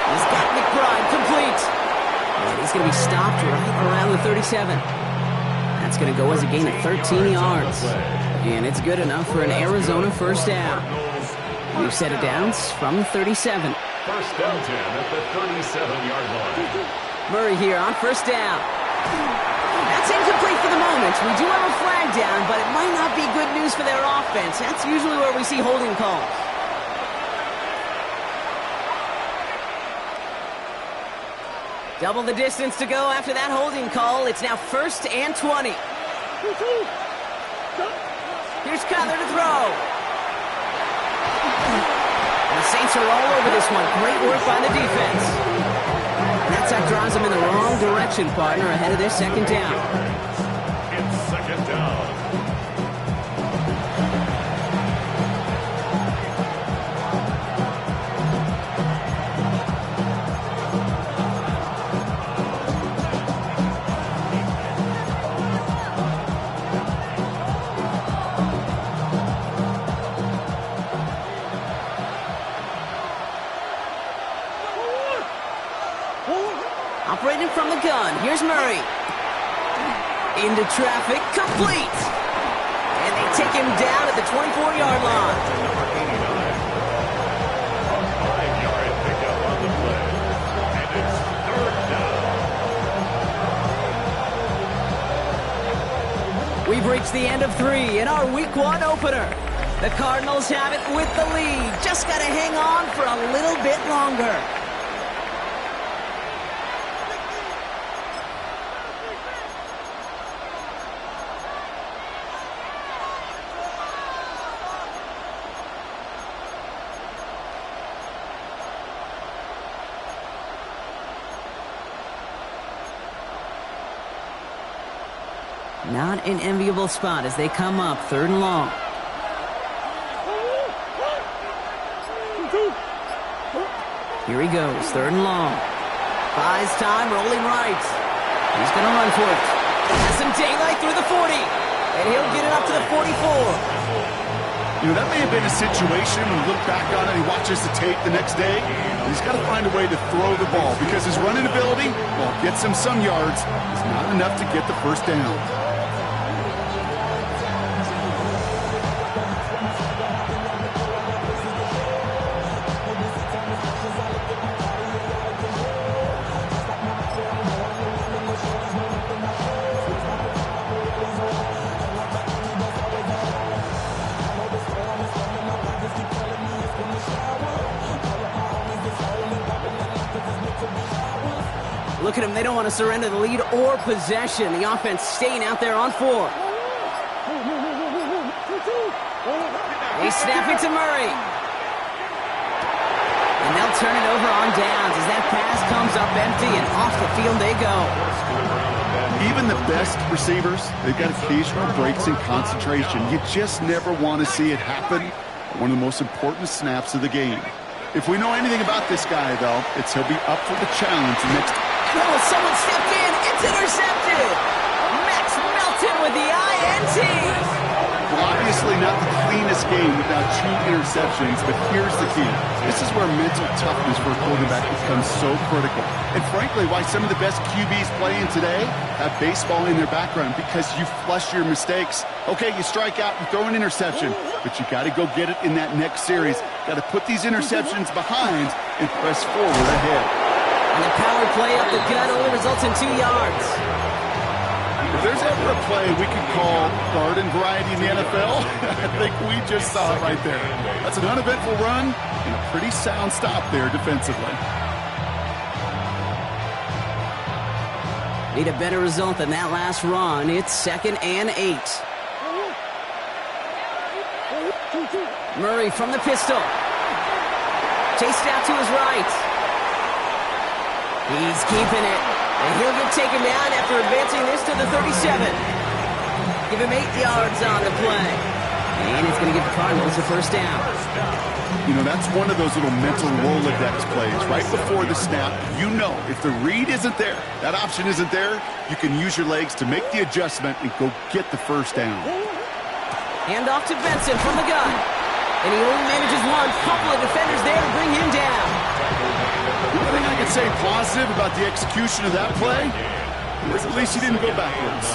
He's got McBride complete. And he's going to be stopped right around the 37. That's going to go as a gain of 13 yards. And it's good enough for an Arizona 1st down. New set of downs from the 37. 1st down 10 at the 37-yard line. Murray here on 1st down. That's incomplete for the moment. We do have a flag down, but it might not be good news for their offense. That's usually where we see holding calls. Double the distance to go after that holding call. It's now 1st and 20. Here's Cutler to throw. And the Saints are all over this one. Great work by the defense. And that sack drives them in the wrong direction, partner, ahead of their 2nd down. It's 2nd down. Operating from the gun. Here's Murray. Into traffic, complete. And they take him down at the 24-yard line. Number 89. A 5-yard pickup on the play. And it's third down. We've reached the end of 3 in our Week 1 opener. The Cardinals have it with the lead. Just got to hang on for a little bit longer. Not an enviable spot as they come up 3rd and long. Here he goes, 3rd and long. Buys time, rolling right. He's going to run for it. Has some daylight through the 40. And he'll get it up to the 44. You know, that may have been a situation when you look back on it, he watches the tape the next day, and he's got to find a way to throw the ball because his running ability, while it gets him some yards, is not enough to get the first down. Look at them. They don't want to surrender the lead or possession. The offense staying out there on 4. They snap it to Murray. And they'll turn it over on downs as that pass comes up empty and off the field they go. Even the best receivers, they've got occasional breaks in concentration. You just never want to see it happen at one of the most important snaps of the game. If we know anything about this guy, though, it's he'll be up for the challenge next. Oh, someone stepped in. It's intercepted. Max Melton with the INT. Well, obviously not the cleanest game without 2 interceptions, but here's the key. This is where mental toughness for a quarterback becomes so critical. And frankly, why some of the best QBs playing today have baseball in their background, because you flush your mistakes. Okay, you strike out, you throw an interception, but you got to go get it in that next series. Got to put these interceptions behind and press forward ahead. And the power play up the gut only results in 2 yards. If there's ever a play we could call garden variety in the NFL, I think we just saw it right there. That's an uneventful run and a pretty sound stop there defensively. Need a better result than that last run. It's 2nd and 8. Murray from the pistol. Chased out to his right. He's keeping it, and he'll get taken down after advancing this to the 37. Give him 8 yards on the play. And it's going to give the Cardinals a first down. You know, that's one of those little mental Rolodex plays. Right before the snap, you know if the read isn't there, that option isn't there, you can use your legs to make the adjustment and go get the first down. Hand off to Benson from the gun. And he only manages one. Couple of defenders there to bring him down. One thing I can say positive about the execution of that play is at least he didn't go backwards.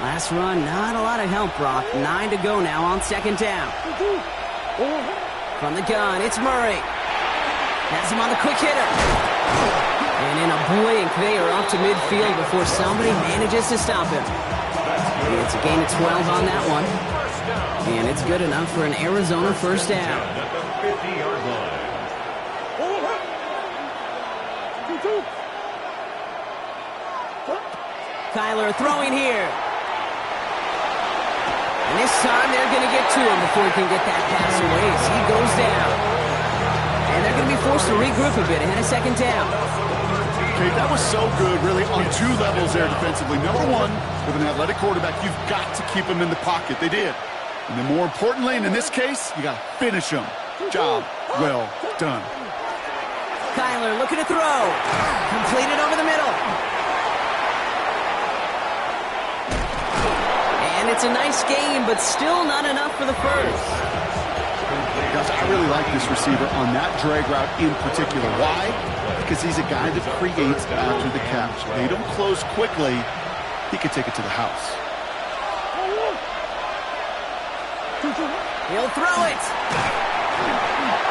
Last run, not a lot of help, Brock. 9 to go now on 2nd down. From the gun, it's Murray. Has him on the quick hitter. And in a blink, they are up to midfield before somebody manages to stop him. And it's a gain of 12 on that one. And it's good enough for an Arizona first down. At the 50-yard line. Kyler throwing here. And this time they're going to get to him before he can get that pass away as he goes down. And they're going to be forced to regroup a bit ahead of 2nd down. Okay, that was so good, really, on 2 levels there defensively. Number one, with an athletic quarterback, you've got to keep him in the pocket. They did. And then more importantly, and in this case, you got to finish him. Job well done. Kyler looking to throw. Completed over the middle. And it's a nice game, but still not enough for the first. Guys, I really like this receiver on that drag route in particular. Why? Because he's a guy that creates after the catch. They don't close quickly. he could take it to the house. He'll throw it.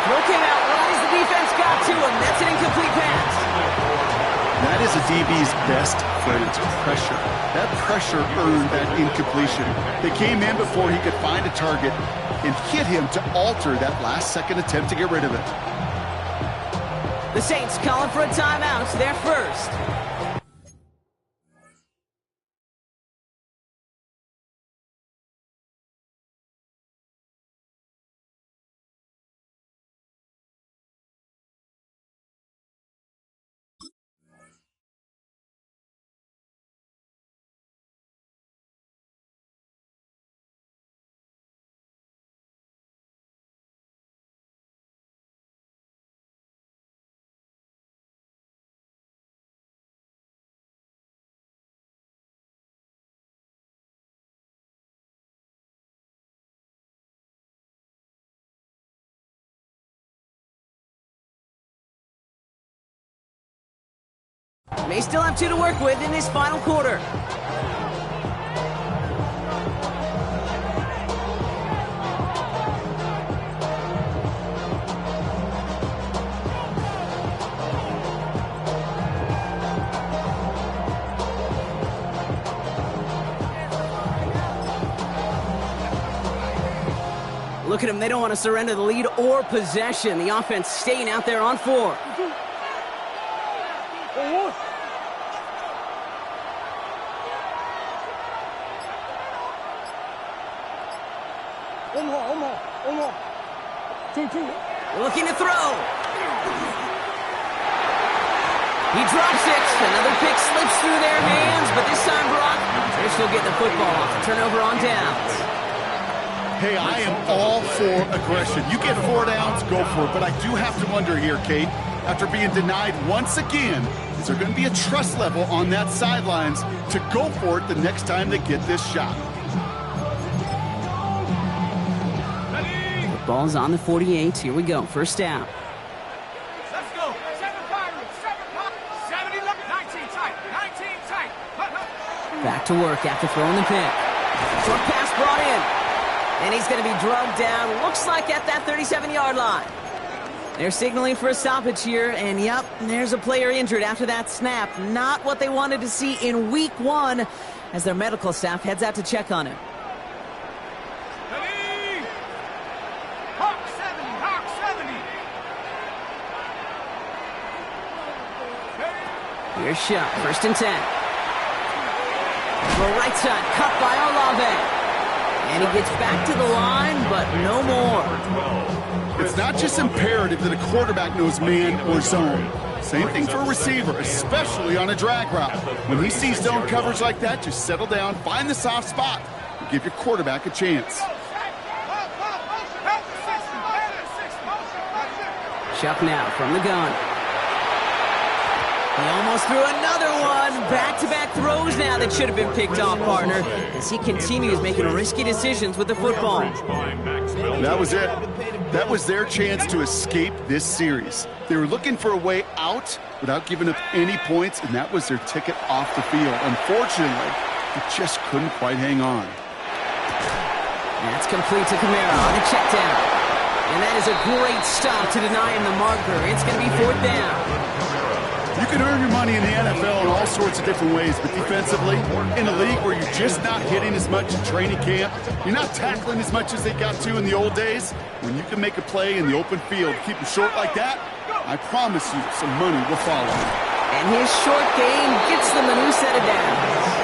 Throw came out right as the defense got to him. That's an incomplete pass. That is a DB's best friend, pressure. That pressure earned that incompletion. They came in before he could find a target and hit him to alter that last-second attempt to get rid of it. The Saints calling for a timeout. They're first. May still have 2 to work with in this final quarter. Look at them. They don't want to surrender the lead or possession. The offense staying out there on 4. Looking to throw. He drops it. Another pick slips through their hands, but this time, Brock, they're still getting the football off the turnover on downs. Hey, I am all for aggression. You get 4 downs, go for it. But I do have to wonder here, Kate, after being denied once again, is there going to be a trust level on that sidelines to go for it the next time they get this shot? Ball's on the 48. Here we go. First down. Let's go. 7 Pirates. 70 left. 19 tight. 19 tight. Back to work after throwing the pick. Short pass brought in. And he's going to be drugged down. Looks like at that 37-yard line. They're signaling for a stoppage here. And, yep, there's a player injured after that snap. Not what they wanted to see in week 1 as their medical staff heads out to check on him. Here's shot, 1st and 10. The right side, cut by Olave. And he gets back to the line, but no more. It's not just imperative that a quarterback knows man or zone. Same thing for a receiver, especially on a drag route. When he sees zone coverage like that, just settle down, find the soft spot, and give your quarterback a chance. Chuck now from the gun. He almost threw another one. Back-to-back throws now that should have been picked off, partner, as he continues making risky decisions with the football. That was it. That was their chance to escape this series. They were looking for a way out without giving up any points, and that was their ticket off the field. Unfortunately, they just couldn't quite hang on. That's complete to Kamara on the check down. And that is a great stop to deny him the marker. It's going to be 4th down. You can earn your money in the NFL in all sorts of different ways, but defensively, in a league where you're just not hitting as much in training camp, you're not tackling as much as they got to in the old days, when you can make a play in the open field, keep them short like that, I promise you some money will follow. And his short game gets them a new set of downs.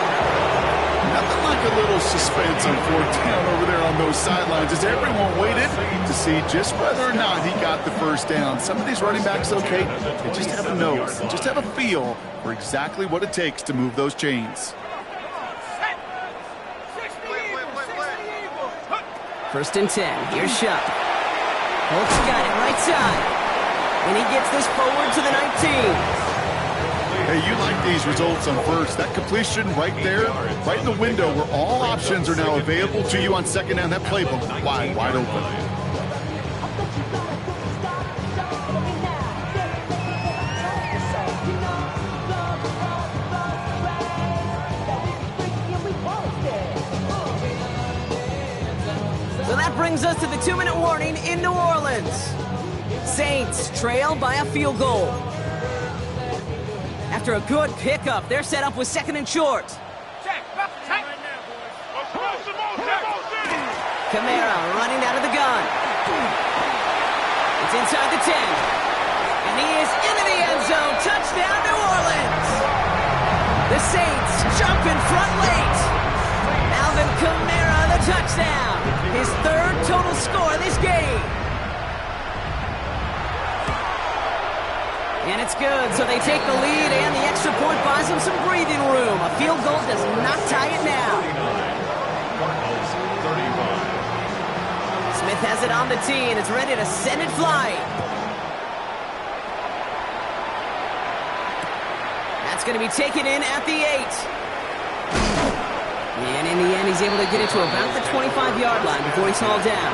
Nothing like a little suspense on 4th down over there on those sidelines as everyone waited to see just whether or not he got the first down. Some of these running backs, okay, they just have a nose, they just have a feel for exactly what it takes to move those chains. 1st and 10. Here's Shuck. Holt's got it right side. And he gets this forward to the 19. Hey, you like these results on first. That completion right there, right in the window where all options are now available to you on 2nd down. That playbook wide open. brings us to the 2-minute warning in New Orleans. Saints trail by a field goal. After a good pickup, they're set up with 2nd and short. Kamara running out of the gun. It's inside the 10. And he is into the end zone. Touchdown, New Orleans. The Saints jump in front late. Alvin Kamara, the touchdown. His 3rd total score this game. And it's good, so they take the lead, and the extra point buys them some breathing room. A field goal does not tie it now. Smith has it on the tee, and it's ready to send it flying. That's going to be taken in at the 8. And in the end, he's able to get it to about the 25-yard line before he's hauled down.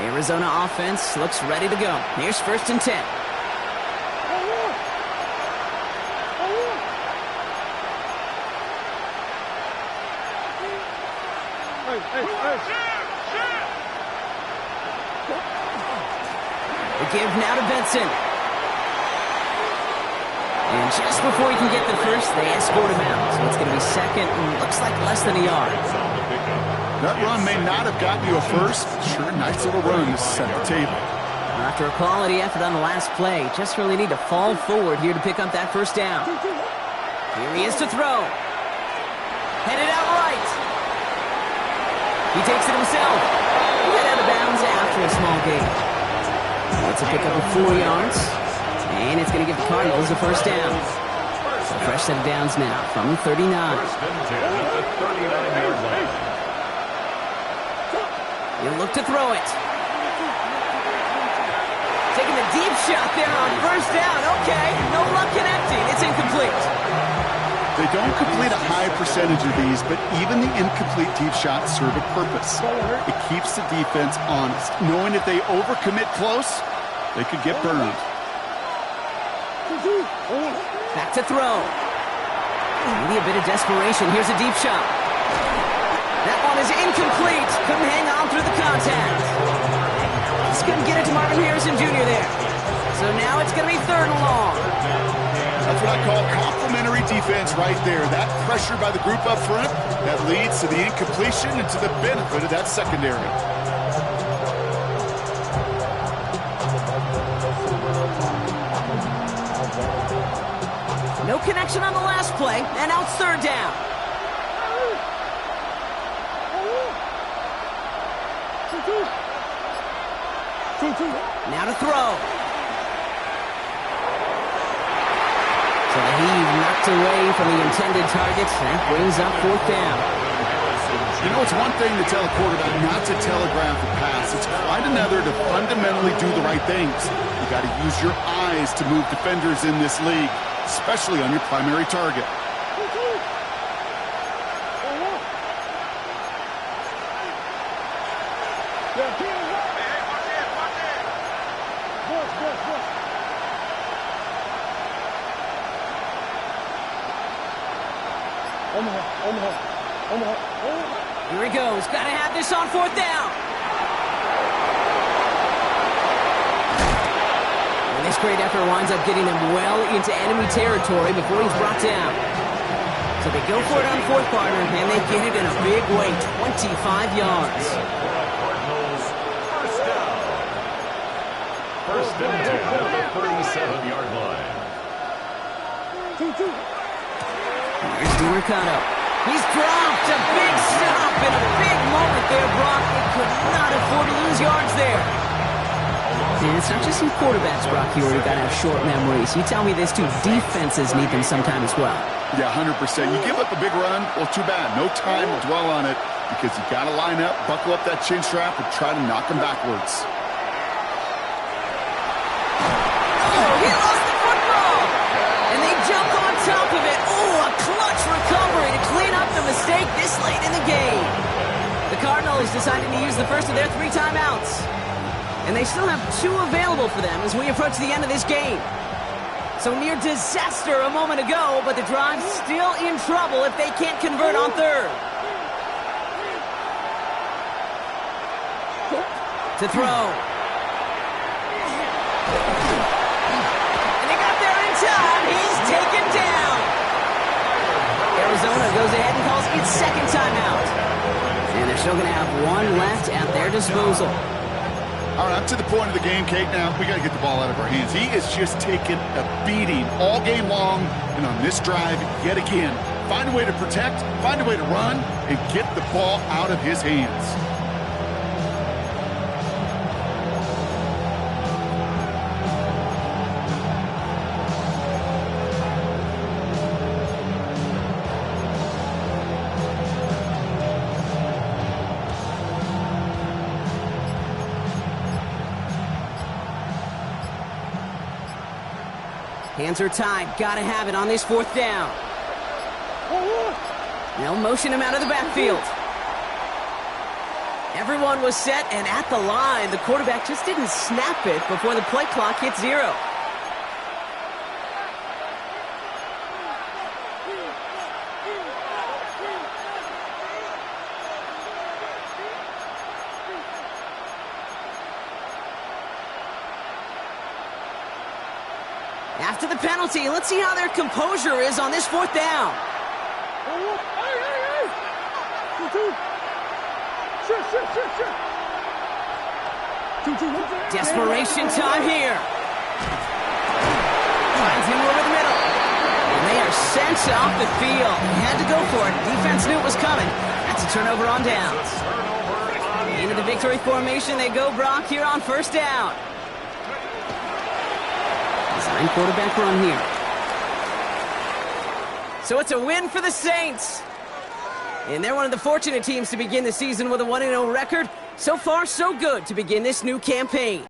Arizona offense looks ready to go. Here's 1st and 10. The give now to Benson. And just before he can get the first, they escort him out. So it's going to be 2nd and looks like less than a yard. That run may not have gotten you a first, but sure, nice little run to set the table. After a quality effort on the last play, just really need to fall forward here to pick up that 1st down. Here he is to throw. Headed out right. He takes it himself. He got out of bounds after a small gain. It's a pickup of 4 yards, and it's going to give the Cardinals a 1st down. So fresh set of downs now from the 39. 1st and 10 at the 39-yard line. He'll look to throw it. Taking the deep shot there on 1st down. Okay, no luck connecting. It's incomplete. They don't complete a high percentage of these, but even the incomplete deep shots serve a purpose. It keeps the defense honest, knowing if they overcommit close, they could get burned. Back to throw. Maybe a bit of desperation. Here's a deep shot. That one is incomplete. Couldn't hang on through the contact. Just couldn't get it to Marvin Harrison Jr. there. So now it's going to be 3rd and long. That's what I call complementary defense right there. That pressure by the group up front, that leads to the incompletion and to the benefit of that secondary. No connection on the last play, and now it's 3rd down. Now to throw. So the heave knocked away from the intended target. That brings up 4th down. You know, it's one thing to tell a quarterback not to telegraph a pass. It's quite another to fundamentally do the right things. You got to use your eyes to move defenders in this league, especially on your primary target. Here he goes. Got to have this on 4th down. And this great effort winds up getting him well into enemy territory before he's brought down. So they go for it on 4th quarter, and they get it in a big way, 25 yards. Cardinals, 1st down. 1st and 10 at the 37-yard line. Here's DiMercado. He's dropped. A big stop and a big moment there, Brock. They could not afford to lose yards there. And it's not just some quarterbacks, Brock, here where you got to have short memories. You tell me this too, defenses need them sometime as well. Yeah, 100%. You give up a big run, well, too bad. No time to dwell on it because you got to line up, buckle up that chin strap, and try to knock them backwards. Oh, he lost the football! And they jump on top of it. Oh, a clutch recovery to clean up the mistake this late in the game. The Cardinals decided to use the first of their 3 timeouts. And they still have 2 available for them as we approach the end of this game. So near disaster a moment ago, but the drive's still in trouble if they can't convert on third. To throw. And he got there in time. He's taken down. Arizona goes ahead and calls its second timeout. And they're still going to have 1 left at their disposal. All right, up to the point of the game, Kate. Now, we got to get the ball out of our hands. He is just taking a beating all game long. And on this drive, yet again, find a way to protect, find a way to run, and get the ball out of his hands. Hands are tied. Gotta have it on this 4th down. They'll motion him out of the backfield. Everyone was set and at the line. The quarterback just didn't snap it before the play clock hit 0. After the penalty, let's see how their composure is on this 4th down. Desperation time here. Finds him over the middle. And they are sent off the field. They had to go for it. Defense knew it was coming. That's a turnover on downs. Into the victory formation they go, Brock, here on 1st down. Design quarterback run here. So it's a win for the Saints. And they're one of the fortunate teams to begin the season with a 1-0 record. So far, so good to begin this new campaign.